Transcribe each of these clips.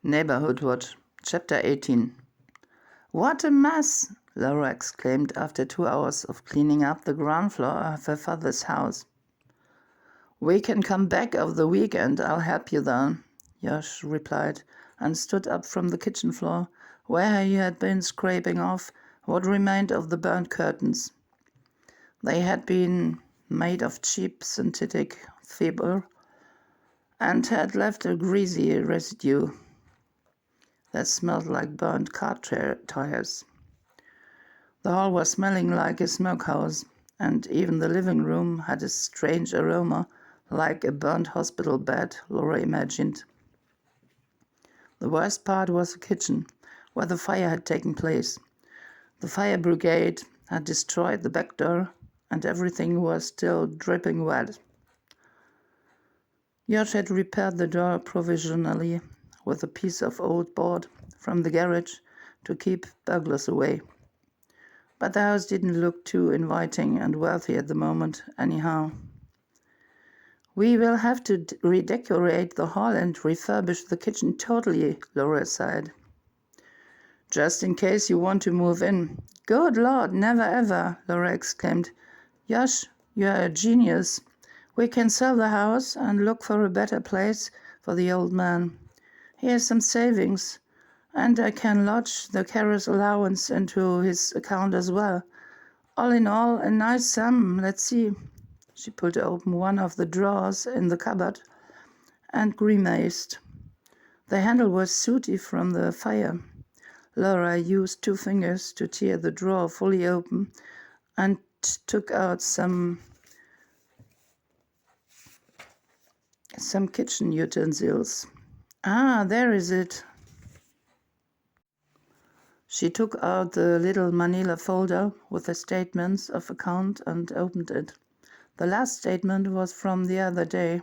Neighbourhood Watch, Chapter 18. "What a mess!" Laura exclaimed after 2 hours of cleaning up the ground floor of her father's house. "We can come back over the weekend. I'll help you then," Josh replied, and stood up from the kitchen floor, where he had been scraping off what remained of the burnt curtains. They had been made of cheap synthetic fibre and had left a greasy residue that smelled like burnt car tires. The hall was smelling like a smokehouse, and even the living room had a strange aroma, like a burnt hospital bed, Laura imagined. The worst part was the kitchen, where the fire had taken place. The fire brigade had destroyed the back door, and everything was still dripping wet. Josh had repaired the door provisionally with a piece of old board from the garage to keep burglars away. But the house didn't look too inviting and wealthy at the moment, anyhow. "We will have to redecorate the hall and refurbish the kitchen totally," Laura said. "Just in case you want to move in." "Good Lord, never ever," Laura exclaimed. "Josh, you're a genius. We can sell the house and look for a better place for the old man. He has some savings, and I can lodge the carer's allowance into his account as well. All in all, a nice sum. Let's see." She pulled open one of the drawers in the cupboard and grimaced. The handle was sooty from the fire. Laura used 2 fingers to tear the drawer fully open and took out some kitchen utensils. "Ah, there is it." She took out the little manila folder with the statements of account and opened it. The last statement was from the other day.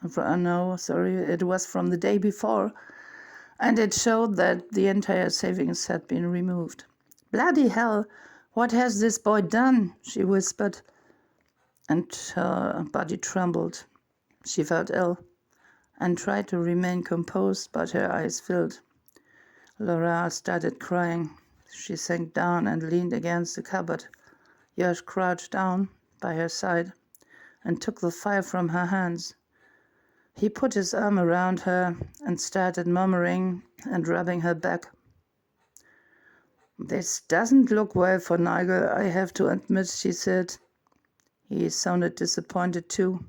It was from the day before, and it showed that the entire savings had been removed. "Bloody hell, what has this boy done?" she whispered, and her body trembled. She felt ill and tried to remain composed, but her eyes filled. Laura started crying. She sank down and leaned against the cupboard. Josh crouched down by her side and took the file from her hands. He put his arm around her and started murmuring and rubbing her back. "This doesn't look well for Nigel, I have to admit," she said. He sounded disappointed too.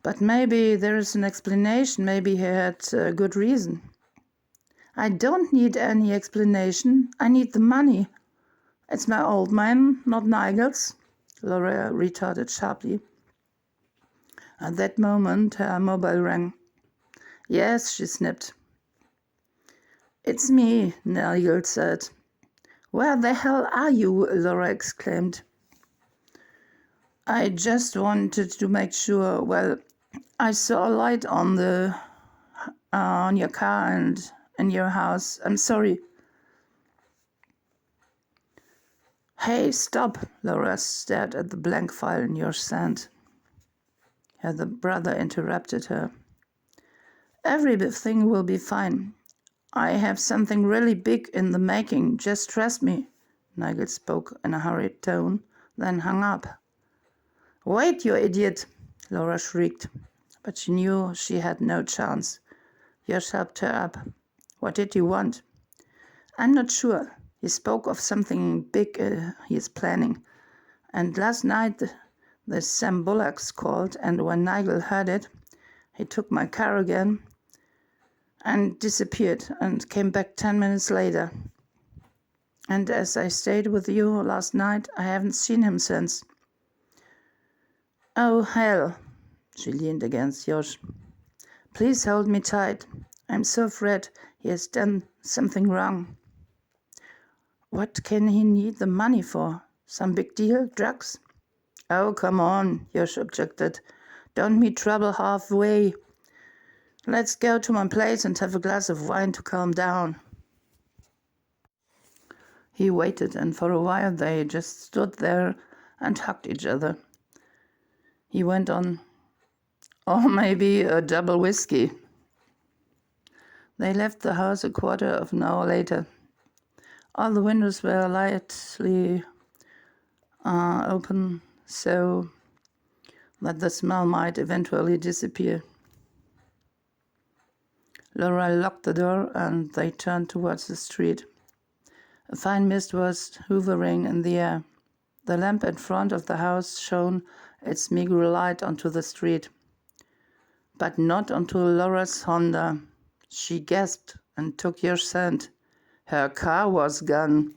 "But maybe there is an explanation. Maybe he had a good reason." "I don't need any explanation. I need the money. It's my old man, not Nigel's," Laura retorted sharply. At that moment, her mobile rang. "Yes," she snipped. "It's me," Nigel said. "Where the hell are you?" Laura exclaimed. "I just wanted to make sure. Well, I saw a light on your car and in your house. I'm sorry." "Hey, stop!" Laura stared at the blank file in Josh's hand. Her brother interrupted her. "Everything will be fine. I have something really big in the making. Just trust me." Nigel spoke in a hurried tone, then hung up. "Wait, you idiot!" Laura shrieked, but she knew she had no chance. Josh helped her up. "What did you want?" "I'm not sure. He spoke of something big he is planning. And last night the Sam Bullocks called, and when Nigel heard it, he took my car again and disappeared and came back 10 minutes later. And as I stayed with you last night, I haven't seen him since." "Oh, hell." She leaned against Josh. "Please hold me tight. I'm so afraid he has done something wrong." "What can he need the money for? Some big deal? Drugs?" "Oh, come on," Josh objected. "Don't meet trouble halfway. Let's go to my place and have a glass of wine to calm down." He waited, and for a while they just stood there and hugged each other. He went on, "Or maybe a double whiskey." They left the house a quarter of an hour later. All the windows were lightly open so that the smell might eventually disappear. Laura locked the door and they turned towards the street. A fine mist was hovering in the air. The lamp in front of the house shone its meager light onto the street, but not onto Laura's Honda. She gasped and took your scent. Her car was gone.